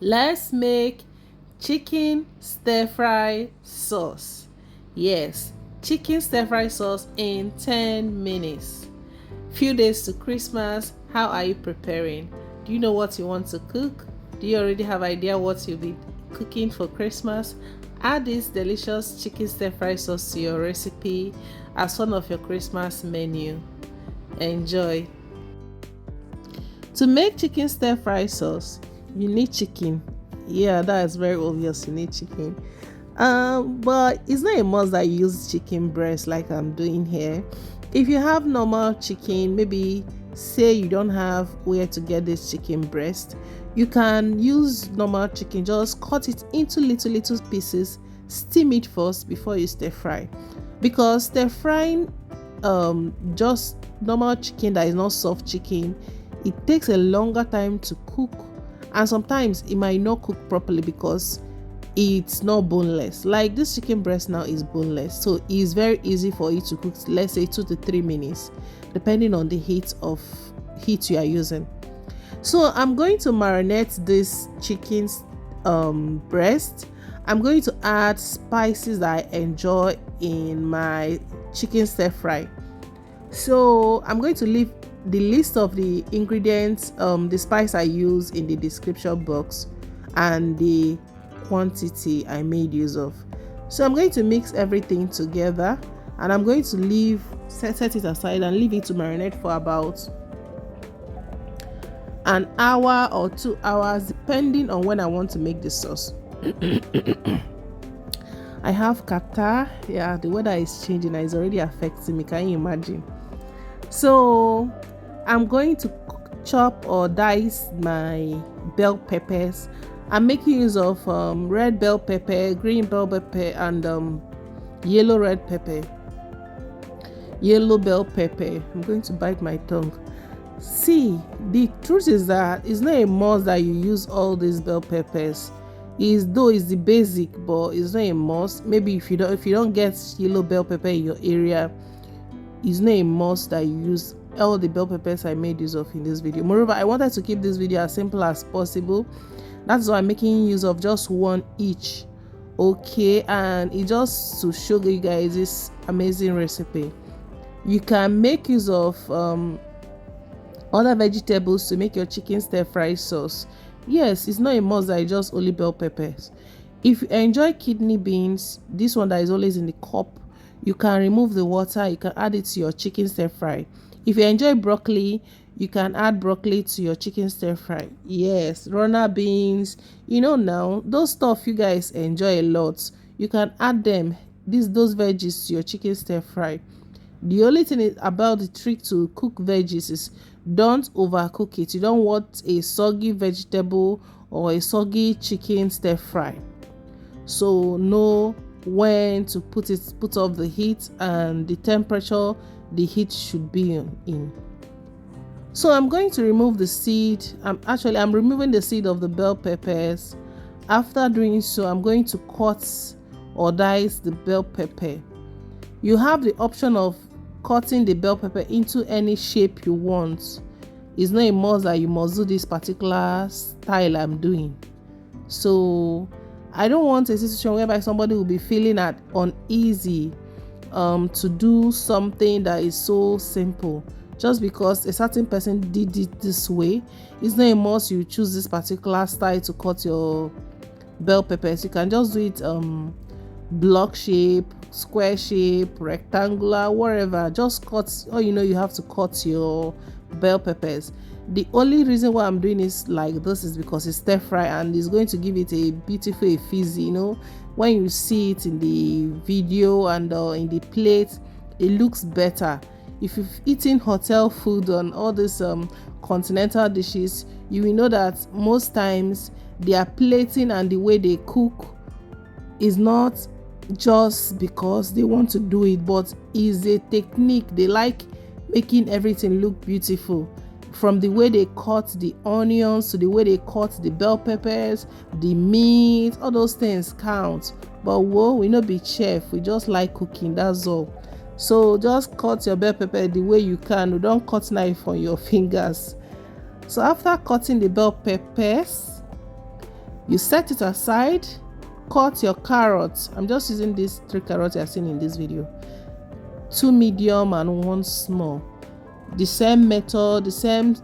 Let's make chicken stir fry sauce. Yes, chicken stir fry sauce in 10 minutes. Few days to Christmas. How are you preparing? Do you know what you want to cook? Do you already have idea what you'll be cooking for Christmas? Add this delicious chicken stir fry sauce to your recipe as one of your Christmas menu. Enjoy. To make chicken stir fry sauce, you need chicken. Yeah, that is very obvious. You need chicken. But it's not a must that you use chicken breast like I'm doing here. If you have normal chicken, maybe say you don't have where to get this chicken breast, you can use normal chicken. Just cut it into little pieces, steam it first before you stir fry, because stir frying just normal chicken that is not soft chicken, it takes a longer time to cook, and sometimes it might not cook properly because it's not boneless. Like this chicken breast now is boneless, so it's very easy for it to cook, let's say 2 to 3 minutes, depending on the heat you are using. So I'm going to marinate this chicken's breast. I'm going to add spices that I enjoy in my chicken stir fry. So I'm going to leave the list of the ingredients, the spice I use in the description box, and the quantity I made use of. So I'm going to mix everything together, and I'm going to set it aside and leave it to marinate for about an hour or 2 hours, depending on when I want to make the sauce. I have catarrh. Yeah, the weather is changing and it's already affecting me. Can you imagine? So I'm going to chop or dice my bell peppers. I'm making use of red bell pepper, green bell pepper, and yellow bell pepper. I'm going to bite my tongue. See, the truth is that it's not a must that you use all these bell peppers. Though it's the basic, but it's not a must. Maybe if you don't get yellow bell pepper in your area, it's not a must that you use all the bell peppers I made use of in this video. Moreover, I wanted to keep this video as simple as possible. That's why I'm making use of just one each. Okay, and it just to show you guys this amazing recipe. You can make use of other vegetables to make your chicken stir fry sauce. Yes, it's not a must that you just only bell peppers. If you enjoy kidney beans, this one that is always in the cup, you can remove the water, you can add it to your chicken stir fry. If you enjoy broccoli, you can add broccoli to your chicken stir fry. Yes, runner beans, now those stuff you guys enjoy a lot, you can add those veggies to your chicken stir fry. The only thing about the trick to cook veggies is don't overcook it. You don't want a soggy vegetable or a soggy chicken stir fry. So know when to put off the heat and the temperature the heat should be in. So I'm going to remove the seed. I'm removing the seed of the bell peppers. After doing so, I'm going to cut or dice the bell pepper. You have the option of cutting the bell pepper into any shape you want. It's not a must that you must do this particular style I'm doing. So I don't want a situation whereby somebody will be feeling uneasy to do something that is so simple just because a certain person did it this way. It's not a must you choose this particular style to cut your bell peppers. You can just do it block shape, square shape, rectangular, whatever. Just cut. You have to cut your bell peppers. The only reason why I'm doing this like this is because it's stir fry and it's going to give it a beautiful fizzy. When you see it in the video and in the plate, it looks better. If you've eaten hotel food on all these continental dishes, you will know that most times their plating and the way they cook is not just because they want to do it, but is a technique. They like making everything look beautiful, from the way they cut the onions to the way they cut the bell peppers, the meat. All those things count. But we not be chef, we just like cooking, that's all. So just cut your bell pepper the way you can. Don't cut knife on your fingers. So after cutting the bell peppers, You set it aside. Cut your carrots. I'm just using these 3 carrots I've seen in this video, 2 medium and 1 small. The same method, the same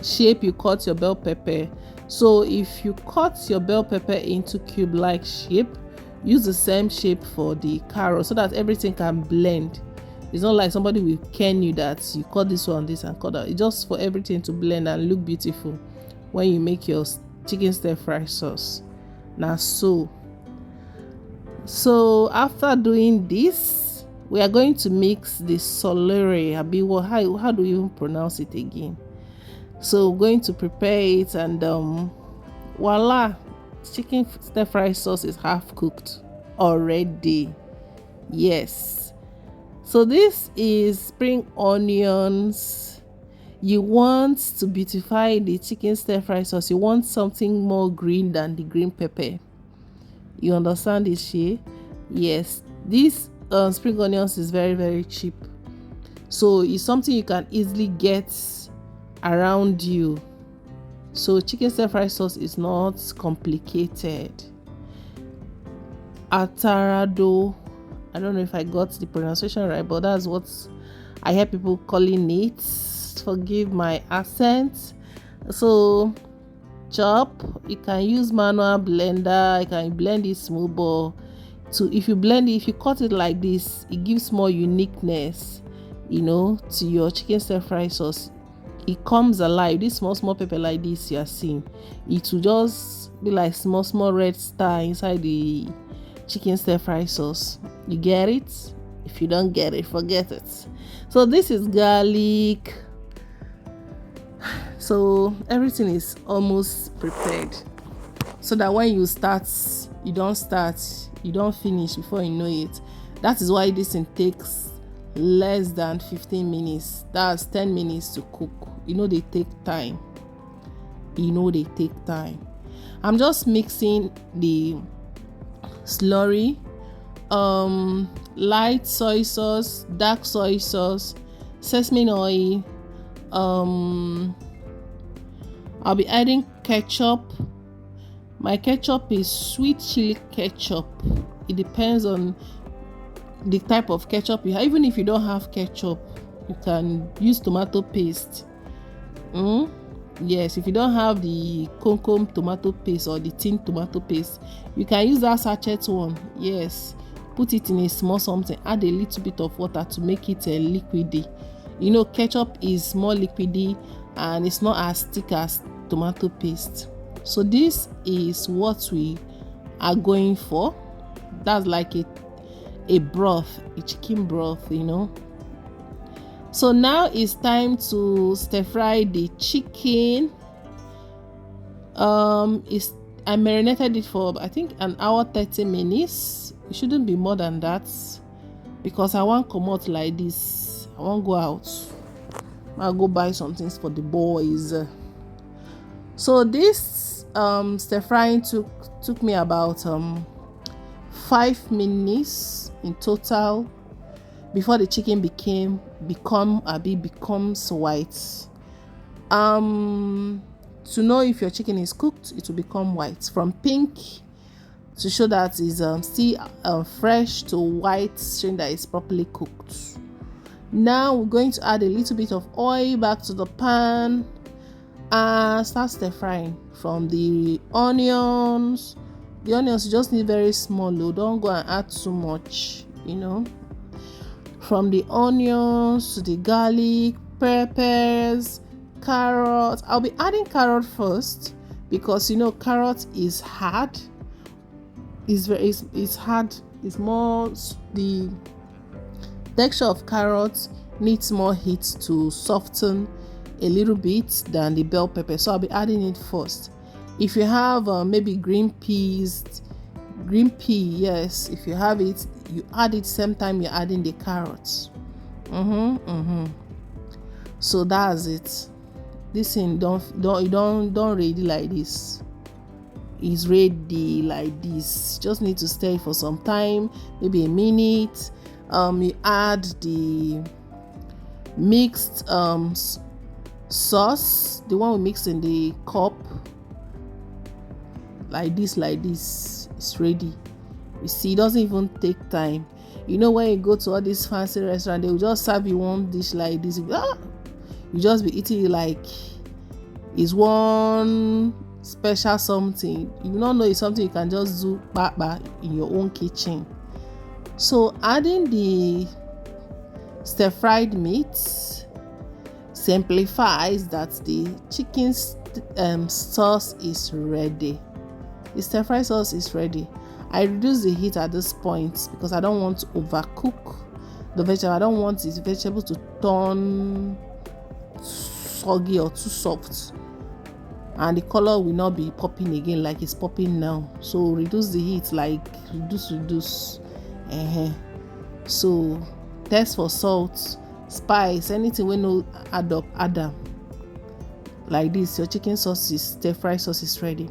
shape you cut your bell pepper. So if you cut your bell pepper into cube like shape, use the same shape for the carrot so that everything can blend. It's not like somebody will can you that you cut this one, this, and cut that. It's just for everything to blend and look beautiful when you make your chicken stir fry sauce. Now so after doing this, we are going to mix the SLURRY. How do you even pronounce it again? So we're going to prepare it, and voila, chicken stir fry sauce is half cooked already. Yes. So this is spring onions. You want to beautify the chicken stir fry sauce. You want something more green than the green pepper. You understand this, shey? Yes. This spring onions is very, very cheap. So it's something you can easily get around you. So chicken stir fry sauce is not complicated. Atarado, I don't know if I got the pronunciation right, but that's what I hear people calling it. Forgive my accent. So chop, you can use manual blender, you can blend it smooth, but if you cut it like this, it gives more uniqueness, to your chicken stir fry sauce. It comes alive. This small pepper like this you are seeing, it will just be like small red star inside the chicken stir fry sauce. You get it? If you don't get it, forget it. So this is garlic. So everything is almost prepared, so that when you start, you don't finish before you know it. That is why this thing takes less than 15 minutes. That's 10 minutes to cook. They take time. I'm just mixing the SLURRY, light soy sauce, dark soy sauce, sesame oil. I'll be adding ketchup. My ketchup is sweet chili ketchup. It depends on the type of ketchup you have. Even if you don't have ketchup, you can use tomato paste. Yes, if you don't have the Concom tomato paste or the tin tomato paste, you can use that sachet one. Yes, put it in a small something, add a little bit of water to make it a liquidy. Ketchup is more liquidy and it's not as thick as tomato paste. So this is what we are going for. That's like a broth, a chicken broth, So now it's time to stir fry the chicken. I marinated it for I think an hour 30 minutes. It shouldn't be more than that, because I won't come out like this. I won't go out. I'll go buy some things for the boys. So this stir frying took me about 5 minutes in total before the chicken becomes white. To know if your chicken is cooked, it will become white from pink to show that it's still fresh to white, showing that it's properly cooked. Now we're going to add a little bit of oil back to the pan and start stir frying from the onions. The onions you just need very small, though. Don't go and add too much, From the onions to the garlic, peppers, carrots. I'll be adding carrot first because carrot is hard. It's hard. It's more, the texture of carrots needs more heat to soften a little bit than the bell pepper. So I'll be adding it first. If you have maybe green pea, yes, if you have it, you add it same time you're adding the carrots. So that's it. This thing don't ready like this. It's ready like this. Just need to stir it for some time, maybe a minute. You add the mixed sauce, the one we mixed in the cup. like this, it's ready. You see, it doesn't even take time. You know, when you go to all these fancy restaurants, they will just serve you one dish like this. You just be eating it like it's one special something. You don't know it's something you can just do in your own kitchen. So adding the stir-fried meat simplifies that the chicken sauce is ready. The stir-fried sauce is ready. I reduce the heat at this point because I don't want to overcook the vegetable. I don't want this vegetable to turn soggy or too soft, and the color will not be popping again like it's popping now. So reduce the heat, like reduce. So test for salt, spice, anything we no add them. Like this, your chicken sauce is stir-fried sauce is ready.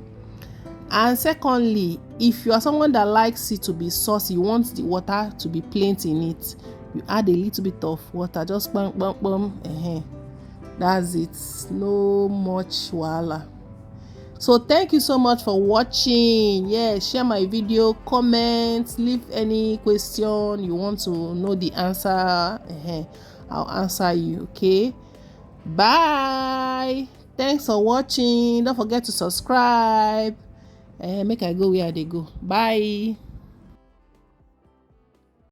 And secondly, if you are someone that likes it to be saucy, you want the water to be plenty in it, you add a little bit of water, just bam. That's it, no much wahala. So thank you so much for watching. Share my video, comment, leave any question you want to know the answer. I'll answer you. Okay, bye. Thanks for watching. Don't forget to subscribe. Make I go where they go. Bye.